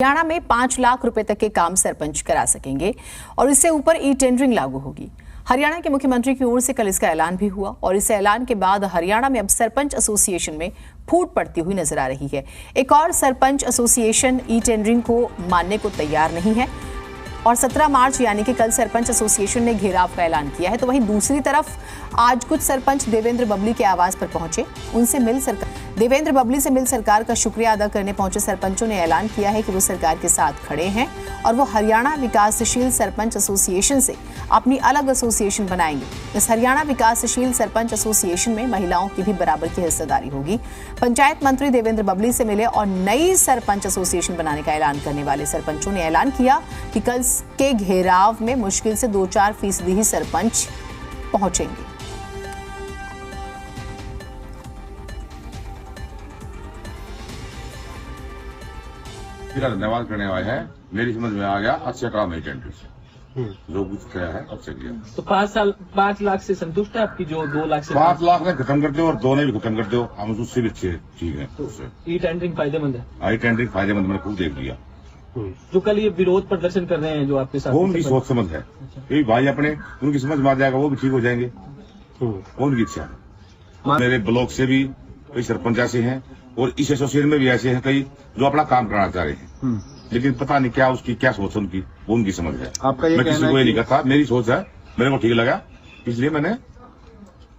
हरियाणा में 5 लाख रुपए तक के काम सरपंच करा सकेंगे और इससे ऊपर ई टेंडरिंग लागू होगी। हरियाणा के मुख्यमंत्री की ओर से कल इसका ऐलान भी हुआ और इस ऐलान के बाद हरियाणा में अब सरपंच एसोसिएशन में फूट पड़ती हुई नजर आ रही है। एक और सरपंच एसोसिएशन ई टेंडरिंग को मानने को तैयार नहीं है और 17 मार्च यानी कि कल सरपंच एसोसिएशन ने घेराव का ऐलान किया है। तो वहीं दूसरी तरफ आज कुछ सरपंच देवेंद्र बबली के आवास पर पहुंचे। देवेंद्र बबली से मिल सरकार का शुक्रिया अदा करने पहुंचे सरपंचों ने ऐलान किया है कि वो सरकार के साथ खड़े हैं और वो हरियाणा विकासशील सरपंच एसोसिएशन से अपनी अलग एसोसिएशन बनाएंगे। इस हरियाणा विकासशील सरपंच एसोसिएशन में महिलाओं की भी बराबर की हिस्सेदारी होगी। पंचायत मंत्री देवेंद्र बबली से मिले और नई सरपंच एसोसिएशन बनाने का ऐलान करने वाले सरपंचों ने ऐलान किया कि कल के घेराव में मुश्किल से 2-4% ही सरपंच पहुंचेंगे। धन्यवाद करने वाले हैं। मेरी समझ में आ गया अच्छा काम है टेंडर से जो कुछ किया है अच्छा किया। तो 5 लाख से संतुष्ट है आपकी जो 2 लाख से 5 लाख ने खत्म कर दो और 2 ने भी खत्म कर दो, हम उससे भी अच्छे ठीक है। ई टेंडरिंग फायदेमंद है। आई टेंडरिंग फायदेमंद मैंने खुद देख लिया। जो कल ये विरोध प्रदर्शन कर रहे हैं जो आपके साथ, वो उनकी सोच समझ है। यही भाई अपने उनकी समझ में आ जाएगा, वो भी ठीक हो जाएंगे। उनकी इच्छा है। मेरे ब्लॉक से भी कई सरपंच ऐसे हैं और इस एसोसिएशन में भी ऐसे हैं कई जो अपना काम कराना चाह रहे हैं, लेकिन पता नहीं क्या उसकी क्या सोच उनकी, वो उनकी समझ है। आपका ये मैं किसी को ये नहीं है कहता, मेरी सोच है, मेरे को ठीक लगा, इसलिए मैं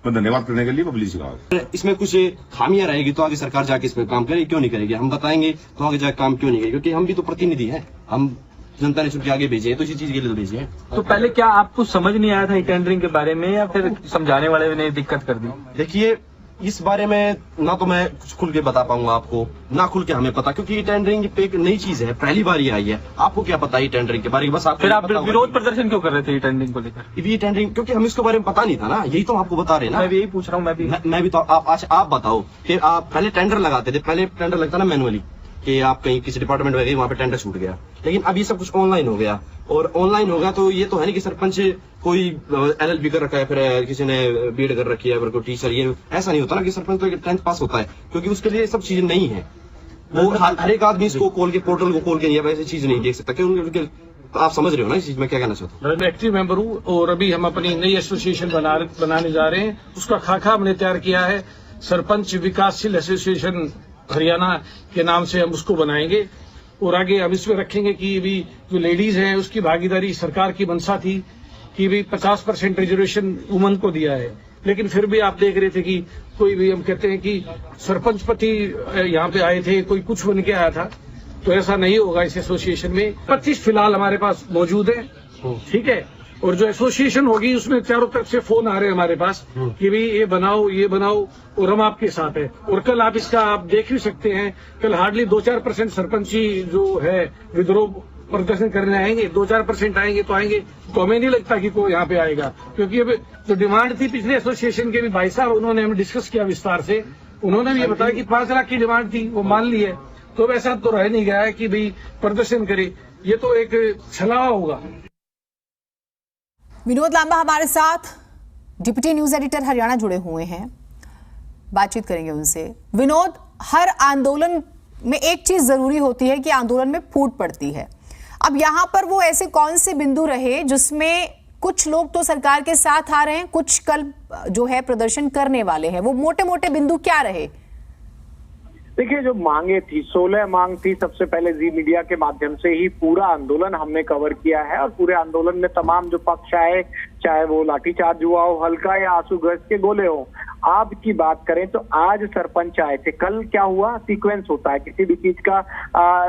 धन्यवाद करने के लिए बबली जी का। इसमें कुछ खामियां रहेगी तो आगे सरकार जाके इसमें काम करेगी, क्यों नहीं करेगी? हम बताएंगे तो आगे जाके काम क्यों नहीं करेगी, क्योंकि हम भी तो प्रतिनिधि हैं। हम जनता ने चुन के आगे भेजे हैं तो इसी चीज के लिए तो भेजे हैं। तो पहले क्या आपको समझ नहीं आया था ई टेंडरिंग के बारे में या फिर समझाने वाले ने दिक्कत कर दी? देखिए, इस बारे में ना तो मैं कुछ खुल के बता पाऊंगा आपको, ना खुल के हमें पता, क्योंकि ये टेंडरिंग पे एक नई चीज है, पहली बार ये आई है। आपको क्या पता है टेंडरिंग के बारे में? बस आप फिर आप विरोध प्रदर्शन क्यों कर रहे थे ई टेंडरिंग को लेकर? ये टेंडरिंग क्योंकि हमें इसके बारे में पता नहीं था ना, यही तो आपको बता रहे ना। मैं भी यही पूछ रहा हूँ। मैं भी तो आप बताओ कि आप पहले टेंडर लगाते थे, पहले टेंडर लगता ना मैनुअली कि आप कहीं किसी डिपार्टमेंट में गए वहाँ पे टेंडर छूट गया, लेकिन अब ये सब कुछ ऑनलाइन हो गया। और ऑनलाइन होगा तो ये तो है नहीं कि सरपंच कोई LLB कर रखा है, फिर किसी ने बीएड कर रखी है, फिर कोई टीचर, ये ऐसा नहीं होता ना कि सरपंच तो 10th पास होता है, क्योंकि उसके लिए सब चीजें नहीं है। वो हर एक आदमी इसको खोल के पोर्टल को खोल के ये वैसी चीज नहीं देख सकता, क्योंकि आप समझ रहे हो ना इस चीज में क्या कहना चाहता हूँ। मैं एक्टिव मेंबर हूँ और अभी हम अपनी नई एसोसिएशन बनाने जा रहे हैं। उसका खाका हमने तैयार किया है, सरपंच विकासशील एसोसिएशन हरियाणा के नाम से हम उसको बनाएंगे और आगे हम इसमें रखेंगे कि भी जो लेडीज हैं उसकी भागीदारी। सरकार की मंशा थी कि भी 50% रिजर्वेशन वुमन को दिया है, लेकिन फिर भी आप देख रहे थे कि कोई भी, हम कहते हैं कि सरपंच पति यहाँ पे आए थे, कोई कुछ बन के आया था, तो ऐसा नहीं होगा इस एसोसिएशन में। 25 फिलहाल हमारे पास मौजूद है, ठीक है। और जो एसोसिएशन होगी उसमें चारों तरफ से फोन आ रहे हैं हमारे पास कि भाई ये बनाओ और हम आपके साथ है। और कल आप इसका आप देख भी सकते हैं, कल हार्डली 2-4% सरपंची जो है विद्रोह प्रदर्शन करने आएंगे। 2-4% आएंगे तो आएंगे, तो हमें नहीं लगता कि कोई यहाँ पे आएगा, क्योंकि अब जो डिमांड थी पिछले एसोसिएशन के भी भाई साहब, उन्होंने हमें डिस्कस किया विस्तार से। उन्होंने भी ये बताया कि 5 लाख की डिमांड थी, वो मान ली है। तो वैसा तो रह नहीं गया है कि भाई प्रदर्शन करे, ये तो एक छलावा होगा। विनोद लांबा हमारे साथ डिप्टी न्यूज एडिटर हरियाणा जुड़े हुए हैं, बातचीत करेंगे उनसे। विनोद, हर आंदोलन में एक चीज जरूरी होती है कि आंदोलन में फूट पड़ती है। अब यहाँ पर वो ऐसे कौन से बिंदु रहे जिसमें कुछ लोग तो सरकार के साथ आ रहे हैं, कुछ कल जो है प्रदर्शन करने वाले हैं, वो मोटे मोटे बिंदु क्या रहे? देखिए, जो मांगे थी 16 मांग थी। सबसे पहले जी मीडिया के माध्यम से ही पूरा आंदोलन हमने कवर किया है और पूरे आंदोलन में तमाम जो पक्ष आए, चाहे वो लाठीचार्ज हुआ हो, हल्का या आंसू गैस के गोले हो। आज की बात करें तो आज सरपंच आए थे। कल क्या हुआ, सीक्वेंस होता है किसी भी चीज का,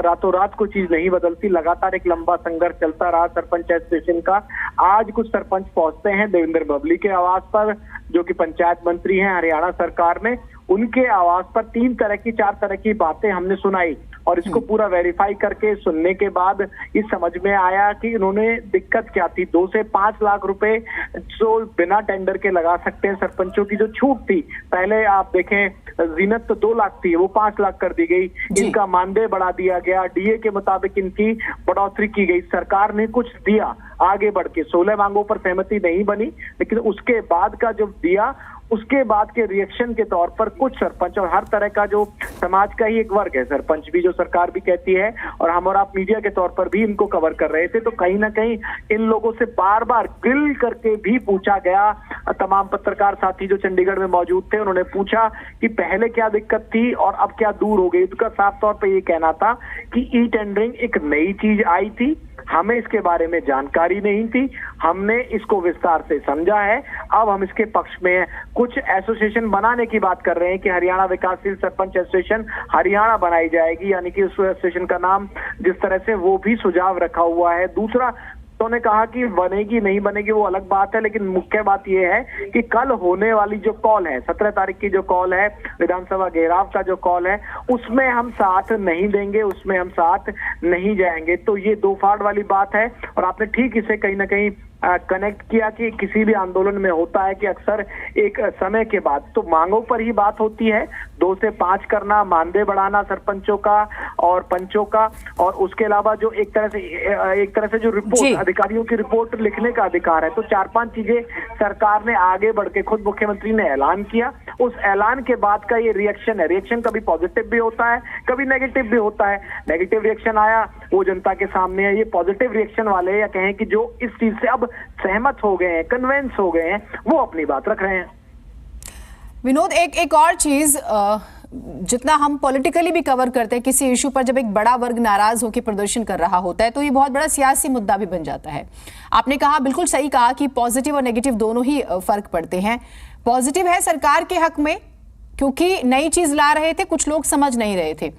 रातों रात कोई चीज नहीं बदलती, लगातार एक लंबा संघर्ष चलता रहा सरपंच एसोसिएशन का। आज कुछ सरपंच पहुंचते हैं देवेंद्र बबली के आवास पर, जो कि पंचायत मंत्री हैं हरियाणा सरकार में। उनके आवास पर 4 तरह की बातें हमने सुनाई और इसको पूरा वेरीफाई करके सुनने के बाद इस समझ में आया कि इन्होंने दिक्कत क्या थी। 2 से 5 लाख रुपए जो बिना टेंडर के लगा सकते हैं सरपंचों की जो छूट थी, पहले आप देखें जीनत तो 2 लाख थी, वो 5 लाख कर दी गई। इनका मानदेय बढ़ा दिया गया, DA के मुताबिक इनकी बढ़ोतरी की गई। सरकार ने कुछ दिया आगे बढ़ के, 16 मांगों पर सहमति नहीं बनी, लेकिन उसके बाद का जो दिया उसके बाद के रिएक्शन के तौर पर कुछ सरपंच और हर तरह का जो समाज का ही एक वर्ग है, सरपंच भी जो सरकार भी कहती है और हम और आप मीडिया के तौर पर भी इनको कवर कर रहे थे, तो कहीं ना कहीं इन लोगों से बार बार ग्रिल करके भी पूछा गया। तमाम पत्रकार साथी जो चंडीगढ़ में मौजूद थे उन्होंने पूछा कि पहले क्या दिक्कत थी और अब क्या दूर हो गई। उसका साफ तौर पर ये कहना था कि ई टेंडरिंग एक नई चीज आई थी, हमें इसके बारे में जानकारी नहीं थी, हमने इसको विस्तार से समझा है, अब हम इसके पक्ष में हैं। कुछ एसोसिएशन बनाने की बात कर रहे हैं कि हरियाणा विकासशील सरपंच एसोसिएशन हरियाणा बनाई जाएगी, यानी कि उस एसोसिएशन का नाम जिस तरह से वो भी सुझाव रखा हुआ है। दूसरा उन्होंने कहा कि बनेगी नहीं बनेगी वो अलग बात है, लेकिन मुख्य बात यह है कि कल होने वाली जो कॉल है, 17 तारीख की जो कॉल है, विधानसभा घेराव का जो कॉल है, उसमें हम साथ नहीं देंगे, उसमें हम साथ नहीं जाएंगे। तो ये दो फाड़ वाली बात है और आपने ठीक इसे कहीं ना कहीं कनेक्ट किया कि किसी भी आंदोलन में होता है कि अक्सर एक समय के बाद तो मांगों पर ही बात होती है, 2 से 5 करना, मानदेय बढ़ाना सरपंचों का और पंचों का, और उसके अलावा जो एक तरह से जो रिपोर्ट अधिकारियों की रिपोर्ट लिखने का अधिकार है। तो 4-5 चीजें सरकार ने आगे बढ़ के खुद मुख्यमंत्री ने ऐलान किया। उस ऐलान के बाद का ये रिएक्शन है। रिएक्शन कभी पॉजिटिव भी होता है, कभी नेगेटिव भी होता है। नेगेटिव रिएक्शन आया वो जनता के सामने है। ये पॉजिटिव रिएक्शन वाले या कहें कि जो इस चीज से अब सहमत हो गए हैं, कन्वेंस हो गए हैं, वो अपनी बात रख रहे हैं। विनोद, एक और चीज, जितना हम पॉलिटिकली भी कवर करते हैं किसी इशू पर, जब एक बड़ा वर्ग नाराज होकर प्रदर्शन कर रहा होता है तो ये बहुत बड़ा सियासी मुद्दा भी बन जाता है। आपने कहा, बिल्कुल सही कहा कि पॉजिटिव और नेगेटिव दोनों ही फर्क पड़ते हैं। पॉजिटिव है सरकार के हक में क्योंकि नई चीज ला रहे थे, कुछ लोग समझ नहीं रहे थे।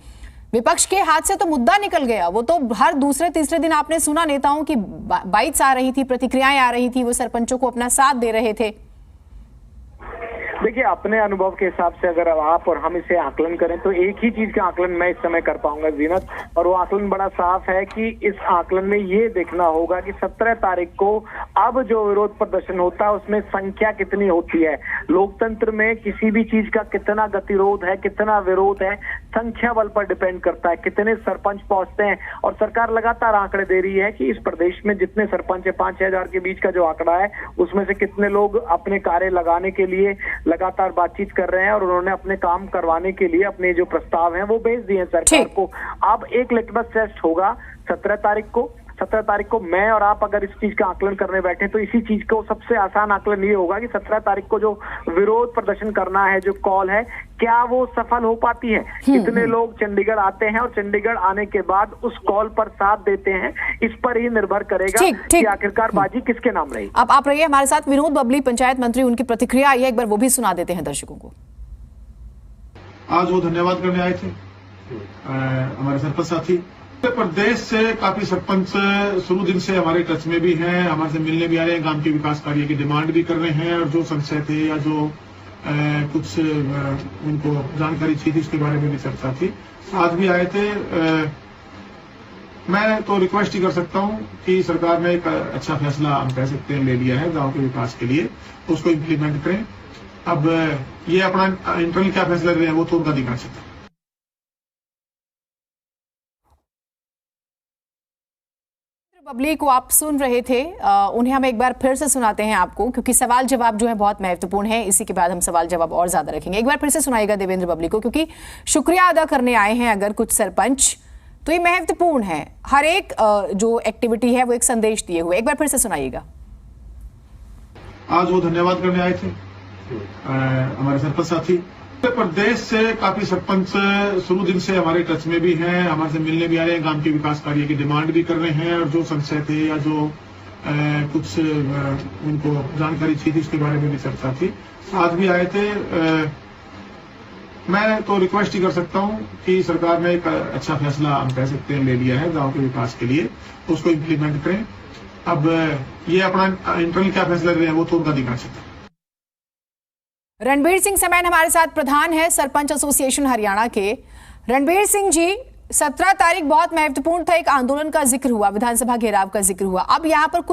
विपक्ष के हाथ से तो मुद्दा निकल गया, वो तो हर दूसरे तीसरे दिन आपने सुना नेताओं की बाइट्स आ रही थी, प्रतिक्रियाएं आ रही थी, वो सरपंचों को अपना साथ दे रहे थे। देखिए, अपने अनुभव के हिसाब से अगर आप और हम इसे आकलन करें तो एक ही चीज का आकलन मैं इस समय कर पाऊंगा जीनत, और वो आकलन बड़ा साफ है कि इस आकलन में ये देखना होगा कि 17 तारीख को अब जो विरोध प्रदर्शन होता है उसमें संख्या कितनी होती है। लोकतंत्र में किसी भी चीज का कितना गतिरोध है, कितना विरोध है, संख्या बल पर डिपेंड करता है, कितने सरपंच पहुंचते हैं। और सरकार लगातार आंकड़े दे रही है कि इस प्रदेश में जितने सरपंच है, 5-6 हजार के बीच का जो आंकड़ा है, उसमें से कितने लोग अपने कार्य लगाने के लिए लगातार बातचीत कर रहे हैं और उन्होंने अपने काम करवाने के लिए अपने जो प्रस्ताव हैं वो भेज दिए सरकार को। अब एक लिटमस टेस्ट होगा 17 तारीख को। 17 तारीख को मैं और आप अगर इस चीज का आकलन करने बैठे तो इसी चीज को सबसे आसान आकलन ये होगा कि 17 तारीख को जो विरोध प्रदर्शन करना है, जो कॉल है, क्या वो सफल हो पाती है। कितने लोग चंडीगढ़ आते हैं और चंडीगढ़ आने के बाद उस कॉल पर साथ देते हैं, इस पर ही निर्भर करेगा कि आखिरकार बाजी किसके नाम रही। अब आप रहिए हमारे साथ, विनोद बबली पंचायत मंत्री, उनकी प्रतिक्रिया आई है, एक बार वो भी सुना देते हैं दर्शकों को। आज वो धन्यवाद करने आए थे हमारे सरपंच साथी। प्रदेश से काफी सरपंच शुरू दिन से हमारे टच में भी हैं, हमारे से मिलने भी आए हैं, गांव के विकास कार्य की डिमांड भी कर रहे हैं, और जो संशय थे या जो कुछ उनको जानकारी थी उसके बारे में भी चर्चा थी, आज भी आए थे। मैं तो रिक्वेस्ट ही कर सकता हूं कि सरकार ने एक अच्छा फैसला, हम कह सकते हैं, ले लिया है गांव के विकास के लिए, उसको इम्प्लीमेंट करें। अब ये अपना इंटरनल क्या फैसला ले रहे हैं वो तो उनका अधिकार है। बबली को आप सुन रहे थे, उन्हें हम एक बार फिर से सुनाते हैं आपको, क्योंकि सवाल जवाब जो है बहुत महत्वपूर्ण है। इसी के बाद हम सवाल जवाब और ज्यादा रखेंगे। एक बार फिर से सुनाइएगा देवेंद्र बबली को, क्योंकि शुक्रिया अदा करने आए हैं अगर कुछ सरपंच, तो ये महत्वपूर्ण है। हर एक जो एक्टिविटी है वो एक संदेश दिए हुए। एक बार फिर से सुनाइएगा। आज वो धन्यवाद करने आए थे हमारे सरपंच साथी। प्रदेश से काफी सरपंच शुरू दिन से हमारे टच में भी हैं, हमारे से मिलने भी आए हैं, गांव के विकास कार्य की डिमांड भी कर रहे हैं, और जो संशय थे या जो कुछ उनको जानकारी थी उसके बारे में भी चर्चा थी, आज भी आए थे। मैं तो रिक्वेस्ट ही कर सकता हूं कि सरकार ने एक अच्छा फैसला, हम कह सकते हैं, ले लिया है गांव के विकास के लिए, उसको इम्प्लीमेंट करें। अब ये अपना इंटरनल क्या फैसला ले रहे हैं वो तो उनका अधिकार है। रणबीर सिंह समैन हमारे साथ प्रधान है सरपंच एसोसिएशन हरियाणा के। रणबीर सिंह जी, 17 तारीख बहुत महत्वपूर्ण था, एक आंदोलन का जिक्र हुआ, विधानसभा घेराव का जिक्र हुआ। अब यहाँ पर कुछ